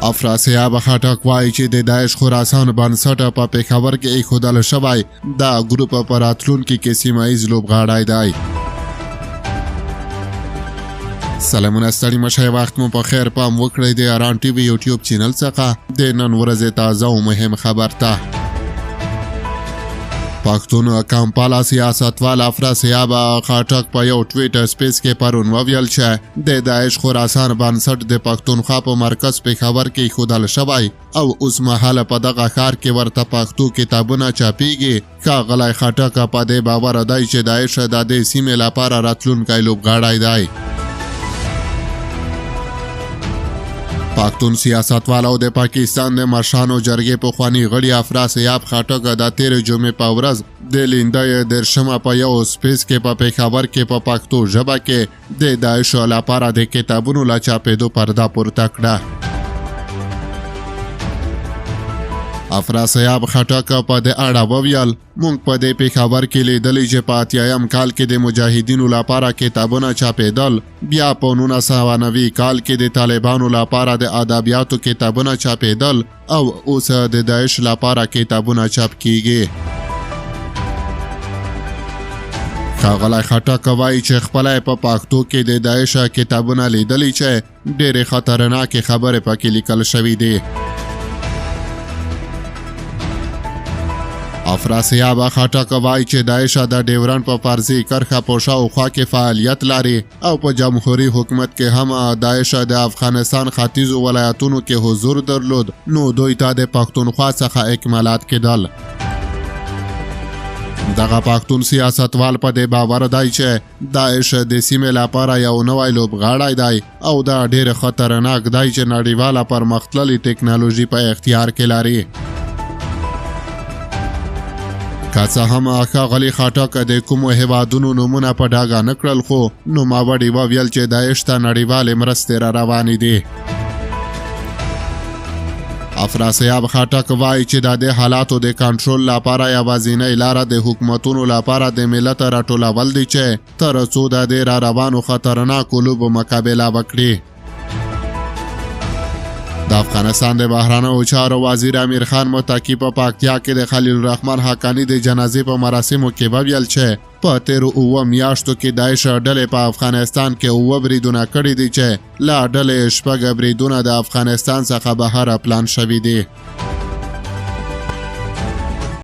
افراسیاب خټک وایي چې د داعش خراسان بنسټ په پېښور کې ایښودل شوی دا ګروپ په راتلونکي کې سیمه ییز لوبغاړی دی. سلامونه ستړي مشه، وخت مو په خیر. پام وکړئ د اران ټي وي یوټیوب چینل څخه د نن ورځې تازه او مهم خبر ته. پښتون کمپالا سیاستوال افراسیاب خټک په یو ټویټر سپیس کې پرون وویل چې د داعش خراسان بنسټ د پښتونخوا په مرکز پېښور کې ایښودل شوی او اوس مهاله په دغه ښار کې ورته پښتو کتابونه چاپیږي. ښاغلی خټک په دې باور دی چې داعش د دې سیمې لپاره راتلونکی لوبغاړی دی. پښتون سیاستوال او د پاکستان د مشرانو جرګې پخواني غړي افراسیاب خټک د تېرې جمعې په ورځ د لیندۍ دېرشمه په یو سپیس کې په پېښور کې په پښتو ژبه کې د داعش لپاره د کتابونو له چاپېدو پرده پورته کړه. افراسیاب خټک په دې اړه وویل موږ په دې پېښور کې لیدلی چې په 80م کال کې د مجاهدینو لپاره کتابونه چاپېدل، بیا په 1990 کال کې د طالبانو لپاره د ادبیاتو کتابونه چاپېدل او اوس د داعش لپاره کتابونه چاپ کیږي. ښاغلی خټک وایي چې خپله په پښتو کې د داعش کتابونه لیدلی چې ډېرې خطرناکې خبرې پکې لیکل شوي دي. افراسیاب خټک وایي چې داعش د ډیورنډ په فرضي کرښه په شاوخوا کې فعالیت لري او په جمهوري حکومت کې هم داعش د افغانستان ختیځو ولایتونو کې حضور درلود، نو دوی ته د پښتونخوا څخه اکمالات کېدل. دغه پښتون سیاستوال په دې باور دی چې داعش د سیمې لپاره یو نوی لوبغاړی دی او دا ډېر خطرناک دی چې نړیواله پرمختللې ټکنالوژي په اختیار کې لري. که څه هم ښاغلي خټک د کومو هیوادونو نومونه په ډاګه نه کړل، خو نوموړي وویل چې داعش ته نړیوالې مرستې را روانې دي. افراسیاب خټک وایي چې د دې حالاتو د کنټرول لپاره یوازینۍ لاره د حکومتونو لپاره د ملت راټولول دي چې تر څو د دې را روانو خطرناکو لوبو مقابله وکړي. د افغانستان د بهرنیو چارو وزیر امیر خان متقي په پکتیا کې د خلیل الرحمن حقانی د جنازې په مراسمو کې وویل چې په تیرو 7 میاشتو کې داعش ډلې په افغانستان کې 7 بریدونه کړي دي چې له ډلې 6 بریدونه د افغانستان څخه بهر پلان شوي دي.